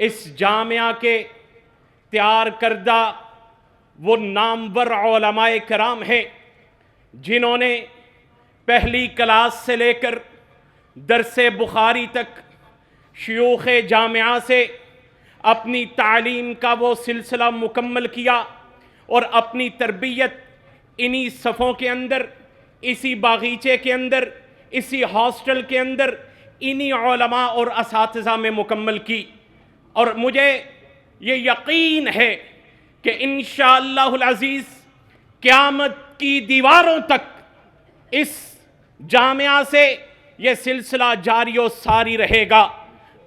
اس جامعہ کے تیار کردہ وہ نامور علماء کرام ہیں جنہوں نے پہلی کلاس سے لے کر درس بخاری تک شیوخ جامعہ سے اپنی تعلیم کا وہ سلسلہ مکمل کیا اور اپنی تربیت انہی صفوں کے اندر، اسی باغیچے کے اندر، اسی ہاسٹل کے اندر انہی علماء اور اساتذہ میں مکمل کی۔ اور مجھے یہ یقین ہے کہ انشاءاللہ العزیز قیامت کی دیواروں تک اس جامعہ سے یہ سلسلہ جاری و ساری رہے گا۔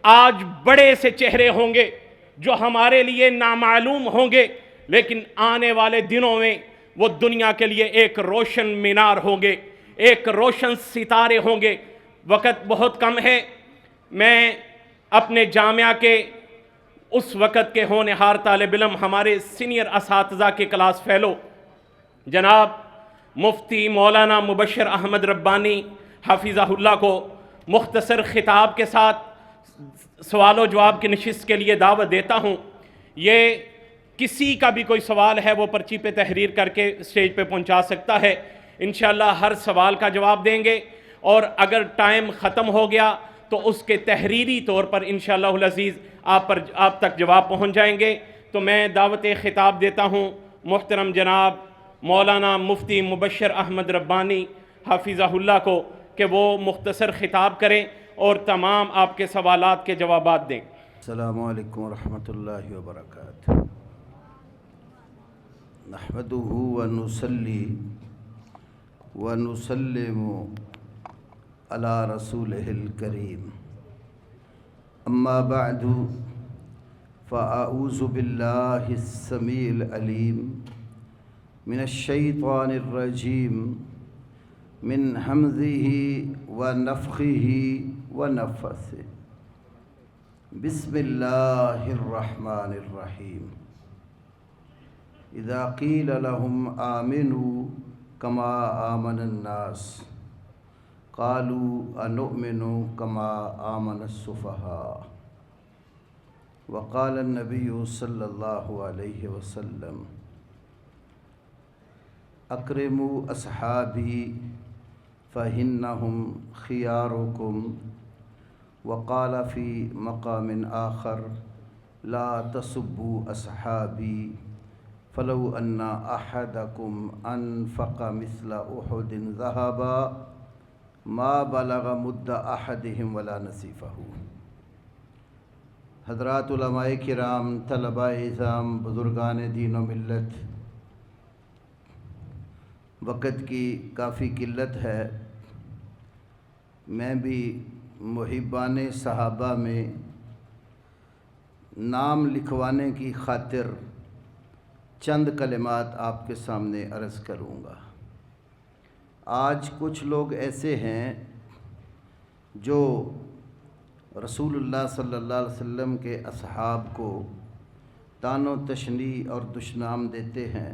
آج بڑے سے چہرے ہوں گے جو ہمارے لیے نامعلوم ہوں گے، لیکن آنے والے دنوں میں وہ دنیا کے لیے ایک روشن مینار ہوں گے، ایک روشن ستارے ہوں گے۔ وقت بہت کم ہے، میں اپنے جامعہ کے اس وقت کے ہونہار طالب علم، ہمارے سینئر اساتذہ کے کلاس فیلو جناب مفتی مولانا مبشر احمد ربانی حفظہ اللہ کو مختصر خطاب کے ساتھ سوال و جواب کی نشست کے لیے دعوت دیتا ہوں۔ یہ کسی کا بھی کوئی سوال ہے وہ پرچی پہ تحریر کر کے اسٹیج پہ پہنچا سکتا ہے، انشاءاللہ ہر سوال کا جواب دیں گے، اور اگر ٹائم ختم ہو گیا تو اس کے تحریری طور پر انشاءاللہ العزیز آپ تک جواب پہنچ جائیں گے۔ تو میں دعوت خطاب دیتا ہوں محترم جناب مولانا مفتی مبشر احمد ربانی حفظہ اللہ کو کہ وہ مختصر خطاب کریں اور تمام آپ کے سوالات کے جوابات دیں۔ السلام علیکم ورحمۃ اللہ وبرکاتہ۔ نحمدہ ونصلی ونسلم علی رسولہ الکریم، اما بعد فاعوذ باللہ السمیع العلیم من الشیطان الرجیم من حمزہ ونفخہ ونفثہ۔ بسم اللہ الرحمن الرحیم۔ اذا قیل لهم آمنوا کما آمن الناس قالوا انؤمن کما آمن السفہاء۔ وقال النبی صلی اللہ علیہ وسلم اکرموا اصحابی فإنہم خیارکم۔ وقال فی مقام آخر لا تسبوا اصحابی فلو ان احدکم انفق مثل احد ذهبا ما بلغ مد احدہم ولا نصیفہ۔ حضرات علماء کرام، طلباء اعظام، بزرگان دین و ملت، وقت کی کافی قلت ہے، میں بھی محبان صحابہ میں نام لکھوانے کی خاطر چند کلمات آپ کے سامنے عرض کروں گا۔ آج کچھ لوگ ایسے ہیں جو رسول اللہ صلی اللہ علیہ وسلم کے اصحاب کو طعن و تشنیع اور دشنام دیتے ہیں،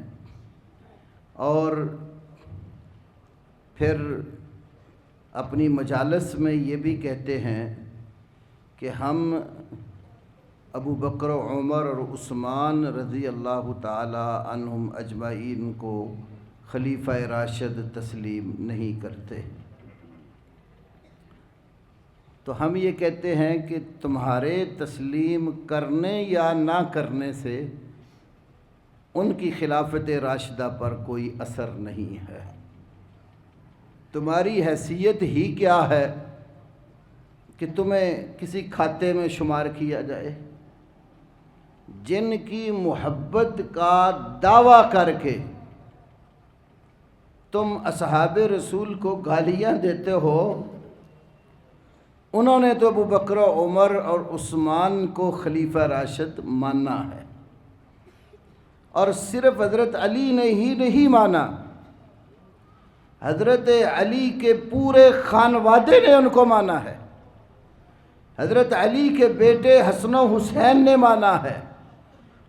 اور پھر اپنی مجالس میں یہ بھی کہتے ہیں کہ ہم ابو بکر و عمر اور عثمان رضی اللہ تعالی عنہم اجمعین کو خلیفہ راشد تسلیم نہیں کرتے۔ تو ہم یہ کہتے ہیں کہ تمہارے تسلیم کرنے یا نہ کرنے سے ان کی خلافت راشدہ پر کوئی اثر نہیں ہے۔ تمہاری حیثیت ہی کیا ہے کہ تمہیں کسی کھاتے میں شمار کیا جائے؟ جن کی محبت کا دعویٰ کر کے تم اصحاب رسول کو گالیاں دیتے ہو، انہوں نے تو ابو بکر و عمر اور عثمان کو خلیفہ راشد مانا ہے، اور صرف حضرت علی نے ہی نہیں مانا، حضرت علی کے پورے خانوادے نے ان کو مانا ہے، حضرت علی کے بیٹے حسن و حسین نے مانا ہے،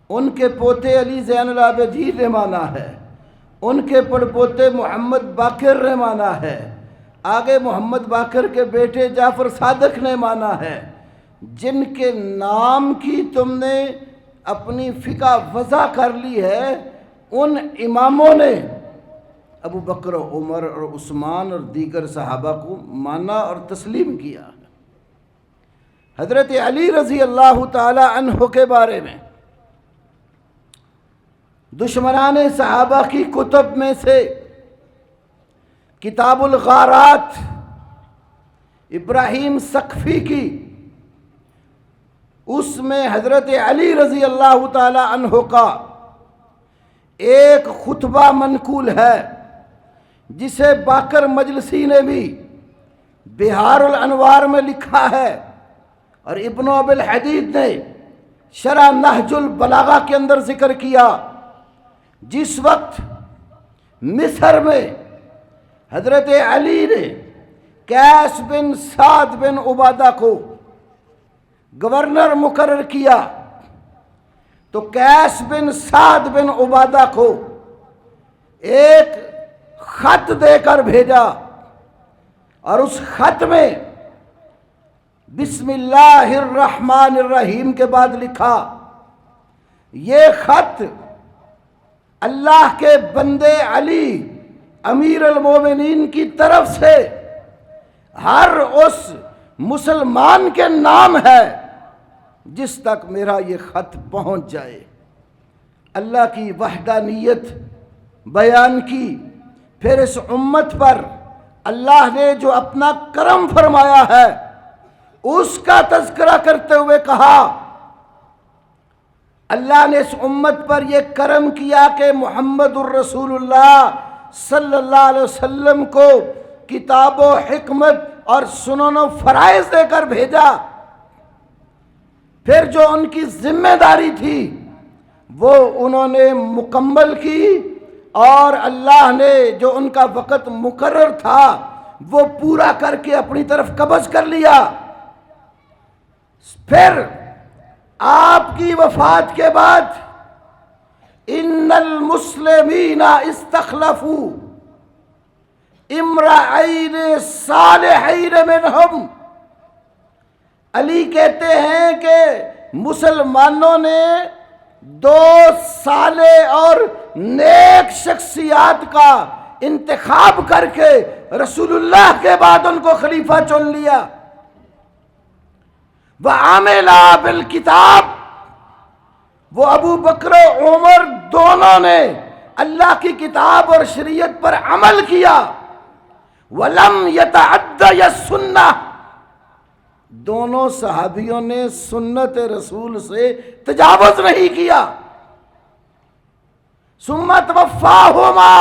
ان کے پوتے علی زین العابدین نے مانا ہے، ان کے پڑپوتے محمد باقر نے مانا ہے، آگے محمد باقر کے بیٹے جعفر صادق نے مانا ہے، جن کے نام کی تم نے اپنی فقہ وضع کر لی ہے، ان اماموں نے ابو بکر و عمر اور عثمان اور دیگر صحابہ کو مانا اور تسلیم کیا۔ حضرت علی رضی اللہ تعالی عنہ کے بارے میں دشمنان صحابہ کی کتب میں سے کتاب الغارات ابراہیم سقفی کی، اس میں حضرت علی رضی اللہ تعالی عنہ کا ایک خطبہ منقول ہے، جسے باقر مجلسی نے بھی بہار الانوار میں لکھا ہے، اور ابن ابی الحدید نے شرح نہج البلاغہ کے اندر ذکر کیا۔ جس وقت مصر میں حضرت علی نے قیس بن سعد بن عبادہ کو گورنر مقرر کیا، تو قیس بن سعد بن عبادہ کو ایک خط دے کر بھیجا، اور اس خط میں بسم اللہ الرحمن الرحیم کے بعد لکھا، یہ خط اللہ کے بندے علی امیر المومنین کی طرف سے ہر اس مسلمان کے نام ہے جس تک میرا یہ خط پہنچ جائے۔ اللہ کی وحدانیت بیان کی، پھر اس امت پر اللہ نے جو اپنا کرم فرمایا ہے اس کا تذکرہ کرتے ہوئے کہا، اللہ نے اس امت پر یہ کرم کیا کہ محمد الرسول اللہ صلی اللہ علیہ وسلم کو کتاب و حکمت اور سنن و فرائض دے کر بھیجا۔ پھر جو ان کی ذمہ داری تھی وہ انہوں نے مکمل کی، اور اللہ نے جو ان کا وقت مقرر تھا وہ پورا کر کے اپنی طرف قبض کر لیا۔ پھر آپ کی وفات کے بعد ان المسلمین استخلفوا امرئین صالحین منہم، علی کہتے ہیں کہ مسلمانوں نے دو صالح اور نیک شخصیات کا انتخاب کر کے رسول اللہ کے بعد ان کو خلیفہ چن لیا۔ وَعَمِلَا بِالْكِتَابِ، وہ ابو بکر و عمر دونوں نے اللہ کی کتاب اور شریعت پر عمل کیا۔ وَلَمْ يَتَعَدَّ السُّنَّةِ، دونوں صحابیوں نے سنت رسول سے تجاوز نہیں کیا۔ ثُمَّ تَوَفَّاهُمَا،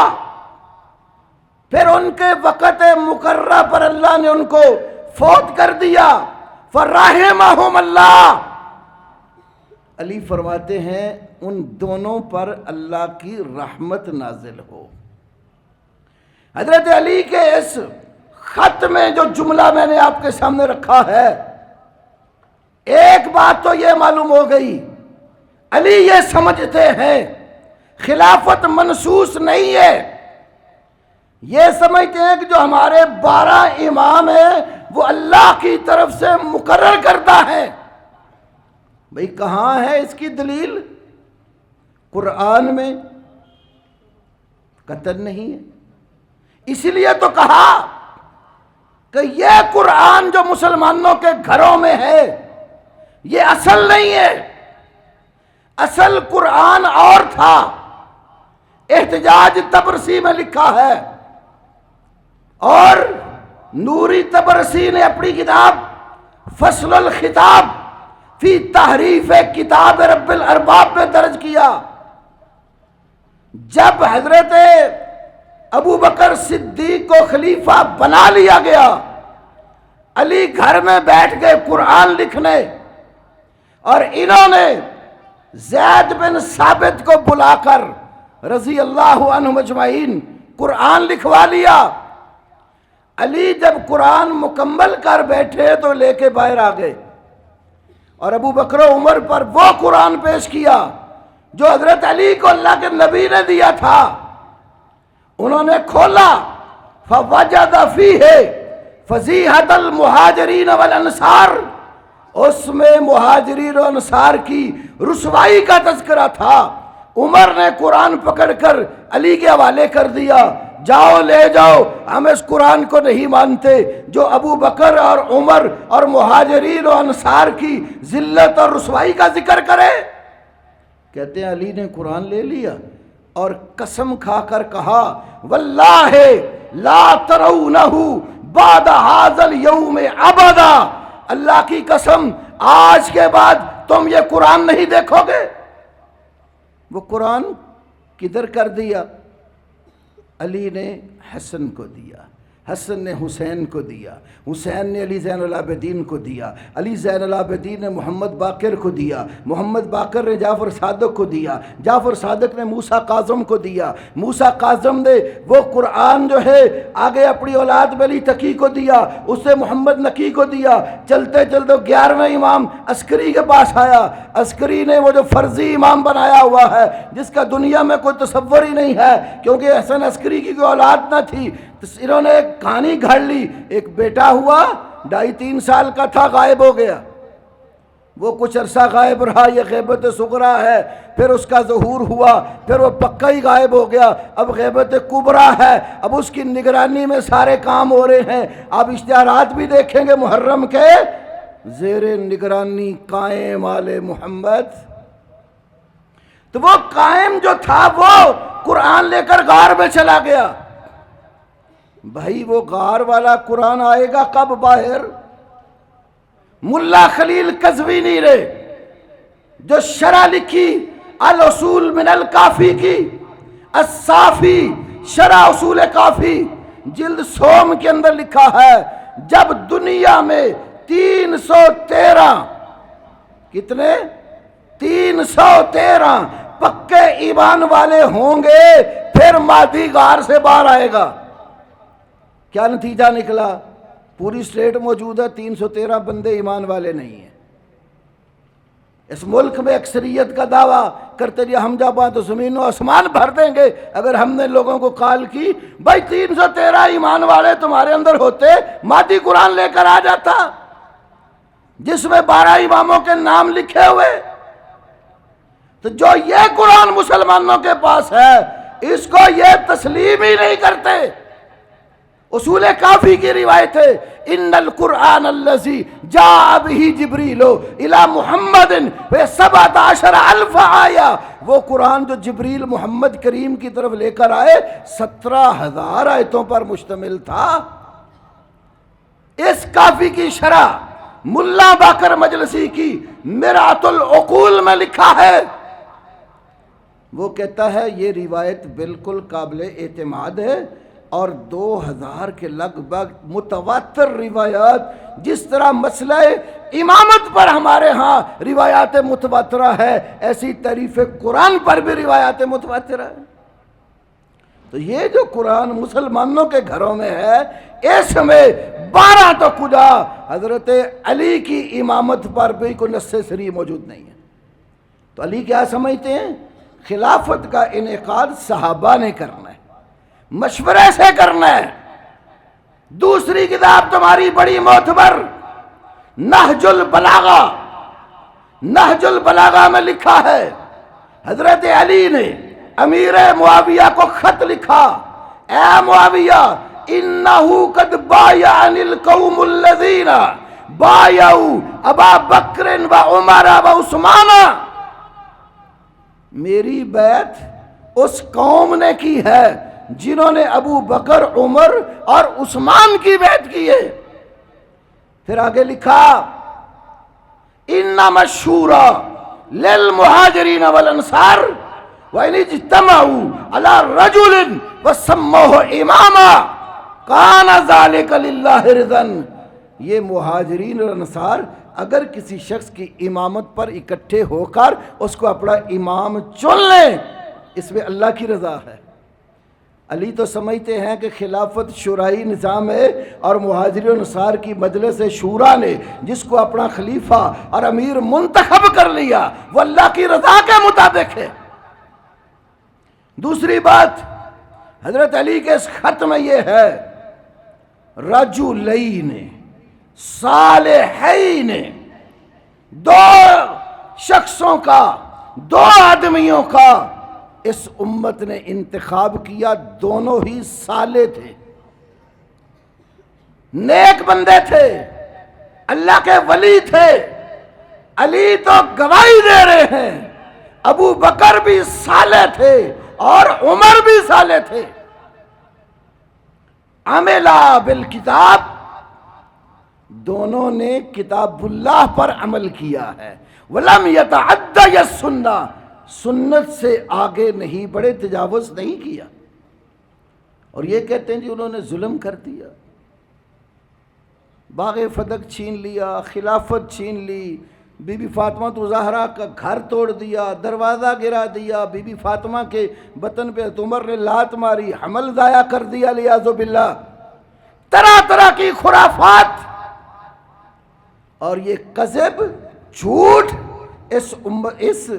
پھر ان کے وقت مقررہ پر اللہ نے ان کو فوت کر دیا۔ فَرَحِمَهُمَ اللَّهُ، علی فرماتے ہیں ان دونوں پر اللہ کی رحمت نازل ہو۔ حضرت علی کے اس خط میں جو جملہ میں نے آپ کے سامنے رکھا ہے، ایک بات تو یہ معلوم ہو گئی، علی یہ سمجھتے ہیں خلافت منسوس نہیں ہے، یہ سمجھتے ہیں کہ جو ہمارے 12 امام ہیں وہ اللہ کی طرف سے مقرر کرتا ہے۔ بھئی کہاں ہے اس کی دلیل؟ قرآن میں قطعاً نہیں ہے۔ اس لیے تو کہا کہ یہ قرآن جو مسلمانوں کے گھروں میں ہے یہ اصل نہیں ہے، اصل قرآن اور تھا۔ احتجاج تبرسی میں لکھا ہے، اور نوری تبرسی نے اپنی کتاب فصل الخطاب فی تحریف کتاب رب الارباب میں درج کیا، جب حضرت ابو بکر صدیق کو خلیفہ بنا لیا گیا، علی گھر میں بیٹھ گئے قرآن لکھنے، اور انہوں نے زید بن ثابت کو بلا کر رضی اللہ عنہ مجمعین قرآن لکھوا لیا۔ علی جب قرآن مکمل کر بیٹھے تو لے کے باہر آ گئے، اور ابو بکر و عمر پر وہ قرآن پیش کیا جو حضرت علی کو اللہ کے نبی نے دیا تھا۔ انہوں نے کھولا، فوجد فیہ فضیحۃ المہاجرین والانصار، اس میں مہاجرین و انصار کی رسوائی کا تذکرہ تھا۔ عمر نے قرآن پکڑ کر علی کے حوالے کر دیا، جاؤ لے جاؤ، ہم اس قرآن کو نہیں مانتے جو ابو بکر اور عمر اور مہاجرین و انصار کی ذلت اور رسوائی کا ذکر کرے۔ کہتے ہیں علی نے قرآن لے لیا اور قسم کھا کر کہا واللہ لا ترونہ بعد ھذا اليوم ابدا، اللہ کی قسم آج کے بعد تم یہ قرآن نہیں دیکھو گے۔ وہ قرآن کدھر کر دیا؟ علی نے حسن کو دیا، حسن نے حسین کو دیا، حسین نے علی زین العابدین کو دیا، علی زین العابدین نے محمد باقر کو دیا، محمد باقر نے جعفر صادق کو دیا، جعفر صادق نے موسیٰ کاظم کو دیا، موسیٰ کاظم نے وہ قرآن جو ہے آگے اپنی اولاد میں علی تقی کو دیا، اسے محمد نقی کو دیا۔ چلتے چلتے 11ویں امام عسکری کے پاس آیا، عسکری نے وہ جو فرضی امام بنایا ہوا ہے جس کا دنیا میں کوئی تصور ہی نہیں ہے کیونکہ حسن عسکری کی کوئی اولاد نہ تھی، تو انہوں نے ایک کہانی گھڑ لی، ایک بیٹا ہوا 2.5-3 سال کا تھا، غائب ہو گیا، وہ کچھ عرصہ غائب رہا، یہ غیبت صغریٰ ہے، پھر اس کا ظہور ہوا، پھر وہ پکا ہی غائب ہو گیا، اب غیبت کبریٰ ہے، اب اس کی نگرانی میں سارے کام ہو رہے ہیں۔ اب اشتہارات بھی دیکھیں گے محرم کے، زیر نگرانی قائم آل محمد۔ تو وہ قائم جو تھا وہ قرآن لے کر غار میں چلا گیا۔ بھائی وہ غار والا قرآن آئے گا کب باہر؟ ملا خلیل قزوینی نے جو شرح لکھی الاصول من الکافی کی، الصافی شرح اصول کافی جلد سوم کے اندر لکھا ہے جب دنیا میں 313 کتنے 313 پکے ایمان والے ہوں گے پھر مہدی غار سے باہر آئے گا۔ کیا نتیجہ نکلا؟ پوری اسٹیٹ موجود ہے، 313 بندے ایمان والے نہیں ہیں۔ اس ملک میں اکثریت کا دعویٰ کرتے جی ہم جب تو زمین و آسمان بھر دیں گے اگر ہم نے لوگوں کو کال کی بھائی 313 ایمان والے تمہارے اندر ہوتے مہدی قرآن لے کر آ جاتا جس میں 12 اماموں کے نام لکھے ہوئے۔ تو جو یہ قرآن مسلمانوں کے پاس ہے اس کو یہ تسلیم ہی نہیں کرتے۔ اصول کافی کی روایت ہے ان القرآن الذی جاء به جبریل الی محمد و17,000 آیہ، وہ قرآن جو جبریل محمد کریم کی طرف لے کر آئے 17,000 آیتوں پر مشتمل تھا۔ اس کافی کی شرح ملا باقر مجلسی کی مرآت العقول میں لکھا ہے، وہ کہتا ہے یہ روایت بالکل قابل اعتماد ہے اور 2000 کے لگ بھگ متواتر روایات، جس طرح مسئلہ امامت پر ہمارے ہاں روایات متواترہ ہے ایسی تعریف قرآن پر بھی روایات متواترہ ہے۔ تو یہ جو قرآن مسلمانوں کے گھروں میں ہے اس میں 12 تو کجا حضرت علی کی امامت پر بھی کوئی نص صریح موجود نہیں ہے۔ تو علی کیا سمجھتے ہیں؟ خلافت کا انعقاد صحابہ نے کرنا ہے، مشورے سے کرنا ہے۔ دوسری کتاب تمہاری بڑی معتبر نہج البلاغہ، نہج البلاغہ میں لکھا ہے حضرت علی نے امیر معاویہ کو خط لکھا، اے معاویہ انہو قد بایعنی القوم الذین بایعوا ابا بکر و عمر و عثمان، میری بیعت اس قوم نے کی ہے جنہوں نے ابو بکر عمر اور عثمان کی بیعت کی ہے۔ پھر آگے لکھا انما الشورى للمہاجرین والانصار وان اجتمعوا على رجل وسموه اماما کان ذلك للہ رضا، یہ مہاجرین اور انصار اگر کسی شخص کی امامت پر اکٹھے ہو کر اس کو اپنا امام چن لیں اس میں اللہ کی رضا ہے۔ علی تو سمجھتے ہیں کہ خلافت شورائی نظام ہے اور مہاجرین انصار کی مجلس شورا نے جس کو اپنا خلیفہ اور امیر منتخب کر لیا وہ اللہ کی رضا کے مطابق ہے۔ دوسری بات حضرت علی کے اس خط میں یہ ہے رجلین صالحین دو شخصوں کا، دو آدمیوں کا اس امت نے انتخاب کیا، دونوں ہی صالح تھے، نیک بندے تھے، اللہ کے ولی تھے۔ علی تو گواہی دے رہے ہیں ابو بکر بھی صالح تھے اور عمر بھی صالح تھے۔ عملا بالکتاب، دونوں نے کتاب اللہ پر عمل کیا ہے۔ ولم یتعدی السنہ، سنت سے آگے نہیں بڑھے، تجاوز نہیں کیا۔ اور یہ کہتے ہیں جی انہوں نے ظلم کر دیا، باغ فدق چھین لیا، خلافت چھین لی، بی بی فاطمہ زہرا کا گھر توڑ دیا، دروازہ گرا دیا، بی بی فاطمہ کے بطن پہ عمر نے لات ماری، حمل ضائع کر دیا، لیاذ باللہ، طرح طرح کی خرافات اور یہ کذب، جھوٹ اس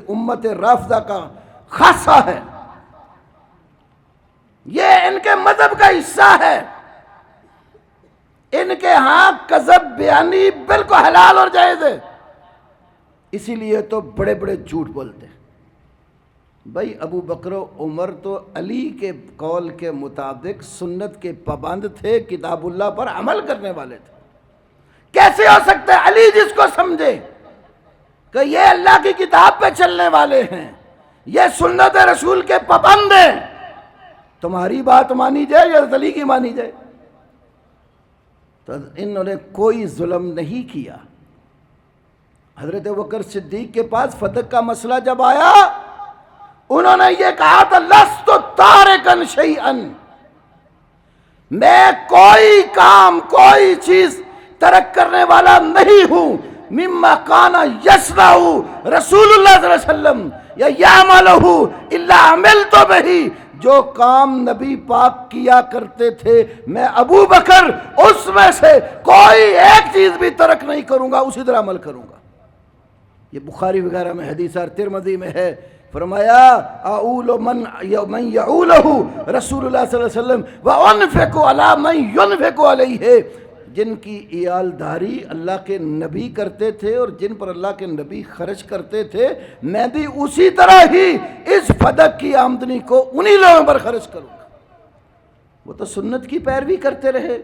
امت رافضہ کا خاصہ ہے، یہ ان کے مذہب کا حصہ ہے۔ ان کے ہاں کذب بیانی بالکل حلال اور جائز ہے، اسی لیے تو بڑے بڑے جھوٹ بولتے ہیں۔ بھائی ابو بکر و عمر تو علی کے قول کے مطابق سنت کے پابند تھے، کتاب اللہ پر عمل کرنے والے تھے۔ کیسے ہو سکتا ہے علی جس کو سمجھے کہ یہ اللہ کی کتاب پہ چلنے والے ہیں، یہ سنت رسول کے پابند ہیں، تمہاری بات مانی جائے یا علی کی مانی جائے؟ تو انہوں نے کوئی ظلم نہیں کیا۔ حضرت ابوبکر صدیق کے پاس فتح کا مسئلہ جب آیا، انہوں نے یہ کہا تھا لست تارکا شیئا، میں کوئی کام، کوئی چیز ترک کرنے والا نہیں ہوں، مما کان یصنع رسول اللہ صلی اللہ علیہ وسلم یا یعملہ الا عملت بہ، جو کام نبی پاک کیا کرتے تھے میں ابو بکر اس میں سے کوئی ایک چیز بھی ترک نہیں کروں گا، اسی طرح عمل کروں گا۔ یہ بخاری وغیرہ میں حدیث اور ترمذی میں ہے، فرمایا اعول من یعولہ رسول اللہ صلی اللہ علیہ وسلم وانفق علی من ينفق علیہ، جن کی عیالداری اللہ کے نبی کرتے تھے اور جن پر اللہ کے نبی خرچ کرتے تھے، میں بھی اسی طرح ہی اس فدق کی آمدنی کو انہی لوگوں پر خرچ کروں گا۔ وہ تو سنت کی پیروی کرتے رہے،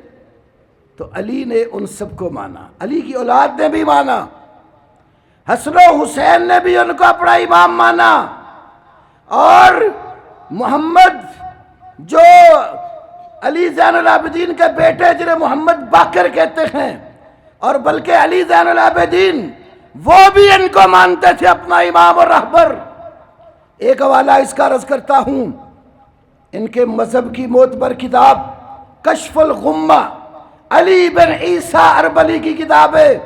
تو علی نے ان سب کو مانا، علی کی اولاد نے بھی مانا، حسن و حسین نے بھی ان کو اپنا امام مانا، اور محمد جو علی زین العابدین کے بیٹے جنہیں محمد باقر کہتے ہیں، اور بلکہ علی زین العابدین وہ بھی ان کو مانتے تھے اپنا امام اور رہبر۔ ایک حوالہ اس کا عرض کرتا ہوں، ان کے مذہب کی معتبر کتاب کشف الغمہ، علی بن عیسیٰ اربلی کی کتاب ہے،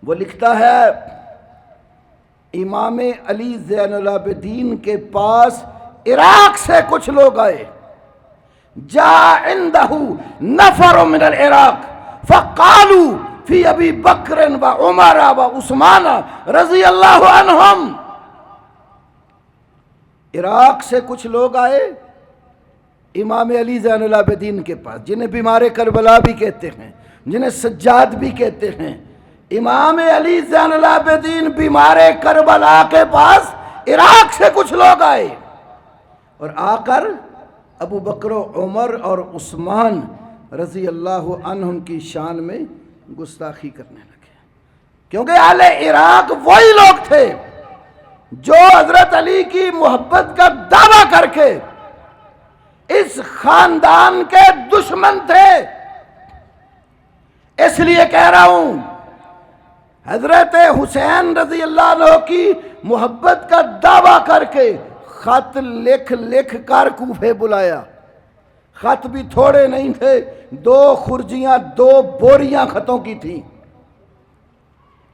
وہ لکھتا ہے امام علی زین العابدین کے پاس عراق سے کچھ لوگ آئے، جاء عنده نفر من العراق فقالوا فی ابی بکر و عمر و عثمان رضی اللہ عنہم۔ عراق سے کچھ لوگ آئے امام علی زین العابدین کے پاس، جنہیں بیمار کربلا بھی کہتے ہیں، جنہیں سجاد بھی کہتے ہیں۔ امام علی زین العابدین بیمار کربلا کے پاس عراق سے کچھ لوگ آئے، اور آ کر ابو بکر و عمر اور عثمان رضی اللہ عنہم کی شان میں گستاخی کرنے لگے، کیونکہ اہل عراق وہی لوگ تھے جو حضرت علی کی محبت کا دعویٰ کر کے اس خاندان کے دشمن تھے۔ اس لیے کہہ رہا ہوں، حضرت حسین رضی اللہ عنہ کی محبت کا دعویٰ کر کے خط لکھ لکھ کر کوفے بلایا، خط بھی تھوڑے نہیں تھے، 2 خرجیاں 2 بوریاں خطوں کی تھیں،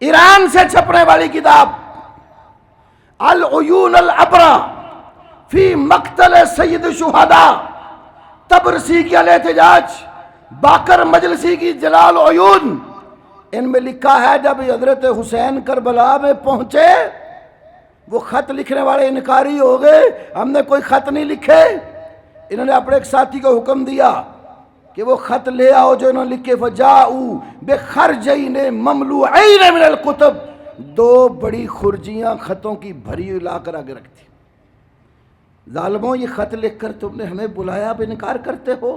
ایران سے چھپنے والی کتاب العیون العبرہ فی مقتل سید شہداء، تبرسی کی الاحتجاج، باقر مجلسی کی جلال عیون، ان میں لکھا ہے جب حضرت حسین کربلا میں پہنچے، وہ خط لکھنے والے انکاری ہو گئے، ہم نے کوئی خط نہیں لکھے۔ انہوں نے اپنے ایک ساتھی کو حکم دیا کہ وہ خط لے آؤ جو انہوں نے لکھے فجاؤ بخرجین مملوعین من الکتب، 2 بڑی خرجیاں خطوں کی بھری ہوئی لا کر آگے رکھتی. ظالموں، یہ خط لکھ کر تم نے ہمیں بلایا، اب انکار کرتے ہو.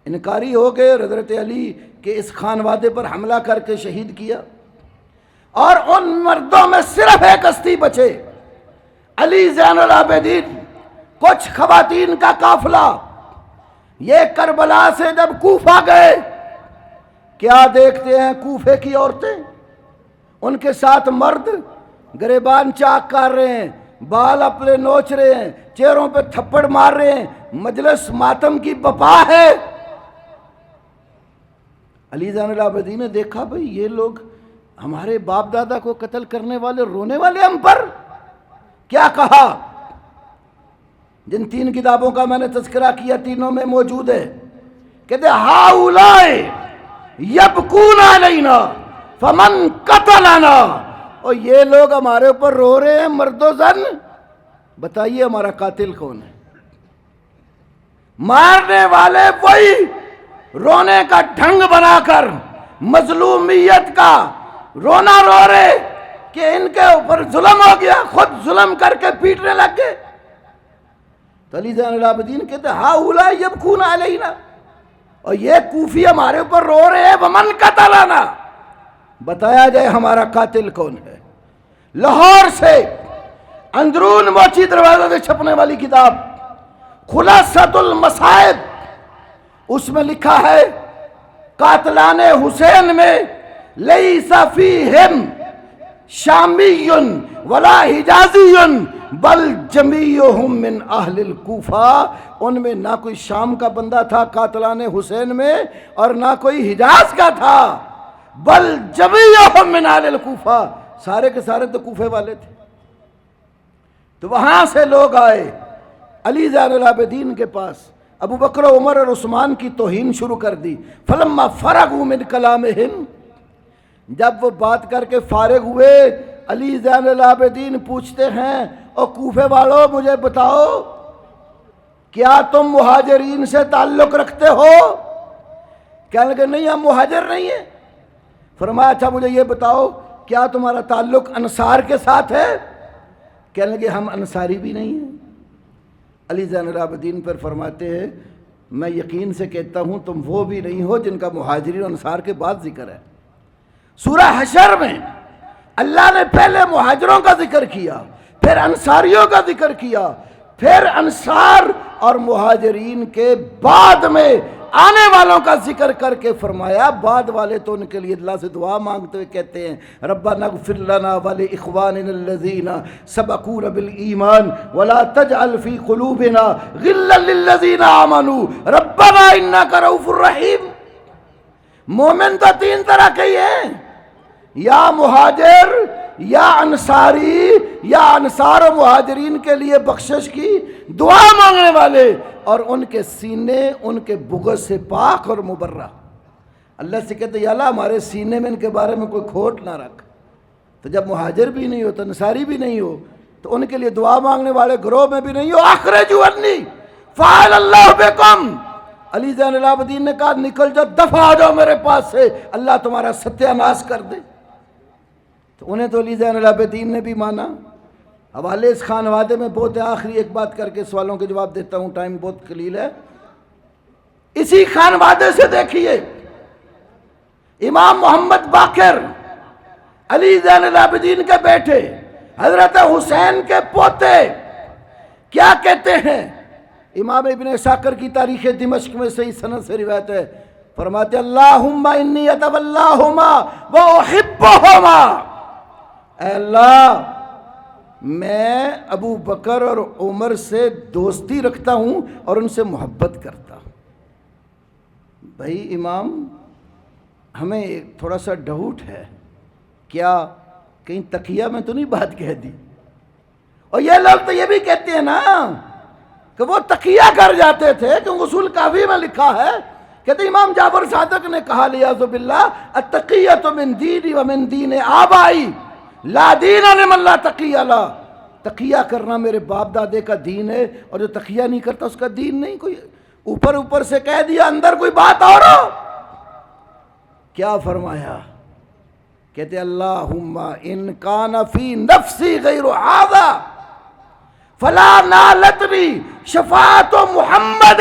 انکاری ہو گئے. حضرت علی کے اس خانوادے پر حملہ کر کے شہید کیا، اور ان مردوں میں صرف ایک ہستی بچے، علی زین العابدین. کچھ خواتین کا قافلہ یہ کربلا سے جب کوفہ گئے، کیا دیکھتے ہیں کوفے کی عورتیں، ان کے ساتھ مرد گریبان چاک کر رہے ہیں، بال اپنے نوچ رہے ہیں، چہروں پہ تھپڑ مار رہے ہیں، مجلس ماتم کی بپا ہے. علی زین العابدین نے دیکھا بھئی یہ لوگ ہمارے باپ دادا کو قتل کرنے والے، رونے والے ہم پر. کیا کہا؟ جن 3 کتابوں کا میں نے تذکرہ کیا تینوں میں موجود ہے. کہتے ہاؤلائے یبکون علینا فمن قتلنا، اور یہ لوگ ہمارے اوپر رو رہے ہیں مرد و زن، بتائیے ہمارا قاتل کون ہے؟ مارنے والے وہی رونے کا ڈھنگ بنا کر مظلومیت کا رونا رو رہے کہ ان کے اوپر ظلم ہو گیا، خود ظلم کر کے پیٹنے لگ گئے. تو علی زین العابدین کہتے ہاؤلائے یبکون علینا، اور یہ کوفی ہمارے اوپر رو رہے ہیں ومن قتلنا، بتایا جائے ہمارا قاتل کون ہے. لاہور سے اندرون موچی دروازہ سے چھپنے والی کتاب خلاصۃ المصائب، اس میں لکھا ہے قاتلان حسین میں لیس فیہم شامی ولا حجازی بل جمیعہم من اہل الکوفہ. ان میں نہ کوئی شام کا بندہ تھا قاتلان حسین میں، اور نہ کوئی حجاز کا تھا، بل جمیعہم من اہل الکوفہ، سارے کے سارے تو کوفے والے تھے. تو وہاں سے لوگ آئے علی زین العابدین کے پاس، ابو بکر و عمر اور عثمان کی توہین شروع کر دی. فلما فرغوا من کلامہم، جب وہ بات کر کے فارغ ہوئے، علی زین العابدین پوچھتے ہیں اور کوفے والوں مجھے بتاؤ کیا تم مہاجرین سے تعلق رکھتے ہو؟ کہنے لگے نہیں ہم مہاجر نہیں ہیں. فرمایا اچھا مجھے یہ بتاؤ کیا تمہارا تعلق انصار کے ساتھ ہے؟ کہنے لگے ہم انصاری بھی نہیں ہیں. علی زین العابدین پر فرماتے ہیں میں یقین سے کہتا ہوں تم وہ بھی نہیں ہو جن کا مہاجرین انصار کے بعد ذکر ہے. سورہ حشر میں اللہ نے پہلے مہاجروں کا ذکر کیا، پھر انصاریوں کا ذکر کیا، پھر انصار اور مہاجرین کے بعد میں آنے والوں کا ذکر کر کے فرمایا بعد والے تو ان کے لیے اللہ سے دعا مانگتے ہوئے کہتے ہیں ربنا اغفر لنا ولاخواننا الذین سبقونا بالایمان ولا تجعل فی قلوبنا غلا للذین آمنوا ربنا انک رؤوف رحیم. مومن تو 3 طرح کے ہی ہیں، یا مہاجر یا انصاری یا انصار و مہاجرین کے لیے بخشش کی دعا مانگنے والے، اور ان کے سینے ان کے بغض سے پاک اور مبرہ. اللہ سے کہتے یا اللہ ہمارے سینے میں ان کے بارے میں کوئی کھوٹ نہ رکھ. تو جب مہاجر بھی نہیں ہو تو انصاری بھی نہیں ہو تو ان کے لیے دعا مانگنے والے گروہ میں بھی نہیں ہو. اخرجوا انی فعل اللہ بکم. علی زین العابدین نے کہا نکل جاؤ، دفع ہو جاؤ میرے پاس سے، اللہ تمہارا ستیہ ناش کر دے. تو انہیں تو علی زین العابدین نے بھی مانا. حوالے اس خانوادے میں بہت ہے، آخری ایک بات کر کے سوالوں کے جواب دیتا ہوں، ٹائم بہت قلیل ہے. اسی خانوادے سے دیکھیے امام محمد باقر علی زین العابدین کے بیٹے حضرت حسین کے پوتے کیا کہتے ہیں؟ امام ابن عساکر کی تاریخ دمشق میں صحیح سند سے روایت ہے، فرماتے اللہم انی اتولاہما واحبہما. اے اللہ میں ابو بکر اور عمر سے دوستی رکھتا ہوں اور ان سے محبت کرتا ہوں. بھائی امام ہمیں تھوڑا سا ڈاؤٹ ہے، کیا کہیں تقیہ میں تو نہیں بات کہہ دی؟ اور یہ لوگ تو یہ بھی کہتے ہیں نا کہ وہ تقیہ کر جاتے تھے، کہ اصول کافی میں لکھا ہے، کہتے امام جعفر صادق نے کہا لیاذ باللہ التقیۃ من دینی ومن دین آبائی لا دین لمن لا تقیہ لا. تقیہ کرنا میرے باپ دادے کا دین ہے، اور جو تقیہ نہیں کرتا اس کا دین نہیں. اوپر اوپر سے کہہ دیا اندر کوئی بات اور ہو. کیا فرمایا؟ کہتے اللہم ان کان فی نفسی غیر ھذا فلا نالتنی شفاعت محمد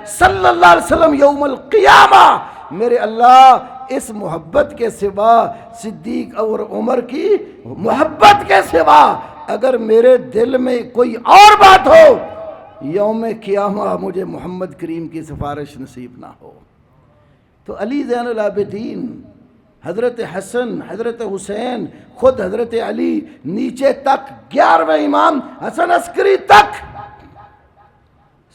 صلی اللہ علیہ وسلم یوم القیامہ. میرے اللہ اس محبت کے سوا، صدیق اور عمر کی محبت کے سوا اگر میرے دل میں کوئی اور بات ہو، یوم قیامہ مجھے محمد کریم کی سفارش نصیب نہ ہو. تو علی زین العابدین، حضرت حسن، حضرت حسین، خود حضرت علی، نیچے تک 11ویں امام حسن عسکری تک،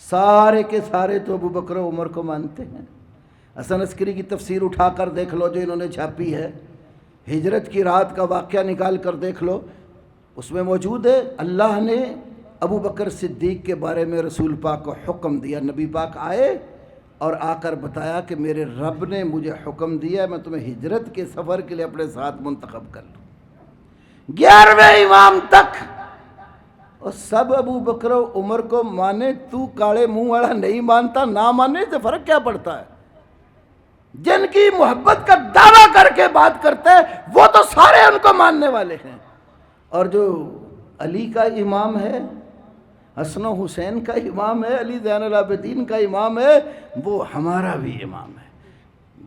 سارے کے سارے تو ابو بکر و عمر کو مانتے ہیں. حسن عسکری کی تفسیر اٹھا کر دیکھ لو جو انہوں نے چھاپی ہے، ہجرت کی رات کا واقعہ نکال کر دیکھ لو، اس میں موجود ہے اللہ نے ابو بکر صدیق کے بارے میں رسول پاک کو حکم دیا. نبی پاک آئے اور آ کر بتایا کہ میرے رب نے مجھے حکم دیا ہے میں تمہیں ہجرت کے سفر کے لیے اپنے ساتھ منتخب کر لوں. 11ویں امام تک، اور سب ابو بکر و عمر کو مانے، تو کاڑے منہ والا نہیں مانتا، نہ ماننے سے فرق کیا پڑتا ہے؟ جن کی محبت کا دعویٰ کر کے بات کرتے ہیں وہ تو سارے ان کو ماننے والے ہیں. اور جو علی کا امام ہے، حسن و حسین کا امام ہے، علی زین العابدین کا امام ہے، وہ ہمارا بھی امام ہے.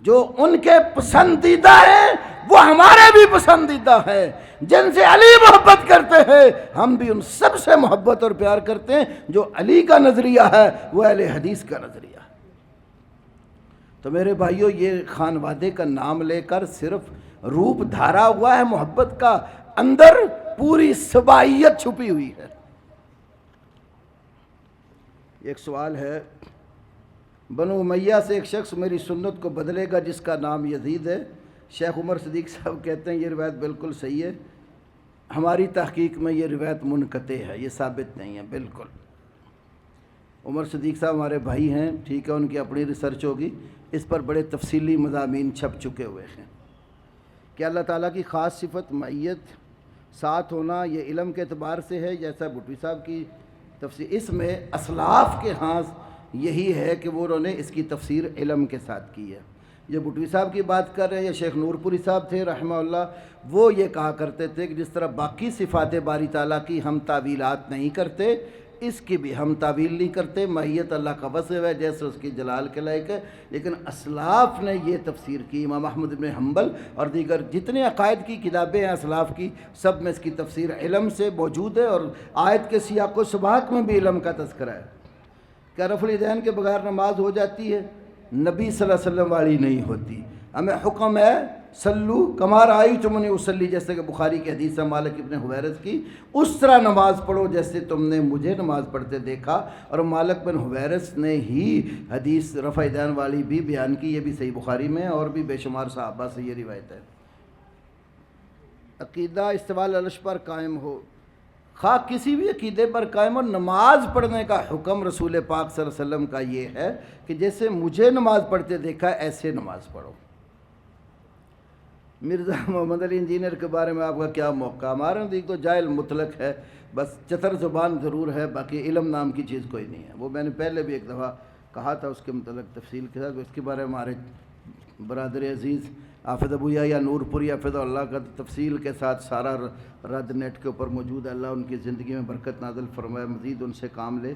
جو ان کے پسندیدہ ہیں وہ ہمارے بھی پسندیدہ ہیں. جن سے علی محبت کرتے ہیں ہم بھی ان سب سے محبت اور پیار کرتے ہیں. جو علی کا نظریہ ہے وہ اہل حدیث کا نظریہ ہے. تو میرے بھائیوں، یہ خانوادے کا نام لے کر صرف روپ دھارا ہوا ہے محبت کا، اندر پوری صبائیت چھپی ہوئی ہے. ایک سوال ہے، بنو امیہ سے ایک شخص میری سنت کو بدلے گا جس کا نام یزید ہے. شیخ عمر صدیق صاحب کہتے ہیں یہ روایت بالکل صحیح ہے. ہماری تحقیق میں یہ روایت منقطع ہے، یہ ثابت نہیں ہے. بالکل عمر صدیق صاحب ہمارے بھائی ہیں، ٹھیک ہے، ان کی اپنی ریسرچ ہوگی، اس پر بڑے تفصیلی مضامین چھپ چکے ہوئے ہیں کہ اللہ تعالیٰ کی خاص صفت معیت، ساتھ ہونا، یہ علم کے اعتبار سے ہے جیسا بھٹوی صاحب کی تفسیر. اس میں اسلاف کے ہاں یہی ہے کہ وہ انہوں نے اس کی تفسیر علم کے ساتھ کی ہے. جو بھٹوی صاحب کی بات کر رہے ہیں، یا شیخ نور پوری صاحب تھے رحمہ اللہ، وہ یہ کہا کرتے تھے کہ جس طرح باقی صفات باری تعالیٰ کی ہم تعویلات نہیں کرتے، اس کی بھی ہم تعویل نہیں کرتے. ماہیت اللہ کا وصف ہے جیسے اس کی جلال کے لائق ہے. لیکن اسلاف نے یہ تفسیر کی، امام احمد بن حنبل اور دیگر جتنے عقائد کی کتابیں ہیں اسلاف کی، سب میں اس کی تفسیر علم سے موجود ہے. اور آیت کے سیاق و سباق میں بھی علم کا تذکرہ ہے. کیا رفع الیدین کے بغیر نماز ہو جاتی ہے؟ نبی صلی اللہ علیہ وسلم والی نہیں ہوتی. ہمیں حکم ہے صلو کما رأیتمونی اصلی، جیسے کہ بخاری کی حدیث ہے مالک ابن حویرث کی، اس طرح نماز پڑھو جیسے تم نے مجھے نماز پڑھتے دیکھا. اور مالک بن حویرث نے ہی حدیث رفع الیدین والی بھی بیان کی، یہ بھی صحیح بخاری میں ہے، اور بھی بے شمار صحابہ سے یہ روایت ہے. عقیدہ استواء العرش پر قائم ہو، خواہ کسی بھی عقیدے پر قائم ہو، نماز پڑھنے کا حکم رسول پاک صلی اللہ علیہ وسلم کا یہ ہے کہ جیسے مجھے نماز پڑھتے دیکھا ایسے نماز پڑھو. مرزا محمد علی انجینئر کے بارے میں آپ کا کیا موقع؟ ہمارے نزدیک تو جاہل مطلق ہے، بس چتر زبان ضرور ہے، باقی علم نام کی چیز کوئی نہیں ہے. وہ میں نے پہلے بھی ایک دفعہ کہا تھا اس کے متعلق تفصیل کے ساتھ. اس کے بارے میں ہمارے برادر عزیز حافظ ابو یا نور پوری حافظ اللہ کا تفصیل کے ساتھ سارا رد نیٹ کے اوپر موجود ہے. اللہ ان کی زندگی میں برکت نازل فرمائے، مزید ان سے کام لے.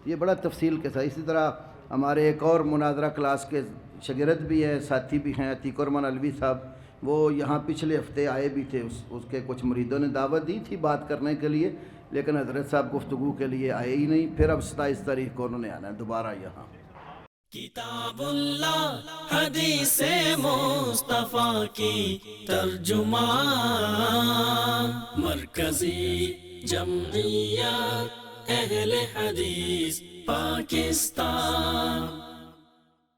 یہ بڑا تفصیل کے ساتھ. اسی طرح ہمارے ایک اور مناظرہ کلاس کے شاگرد بھی ہیں، ساتھی بھی ہیں، عتیق الرحمن علوی صاحب، وہ یہاں پچھلے ہفتے آئے بھی تھے. اس کے کچھ مریدوں نے دعوت دی تھی بات کرنے کے لیے، لیکن حضرت صاحب گفتگو کے لیے آئے ہی نہیں. پھر اب 27 تاریخ کو انہوں نے آنا ہے دوبارہ یہاں. کتاب اللہ حدیث مصطفیٰ کی ترجمان، مرکزی جمعیت اہل حدیث پاکستان.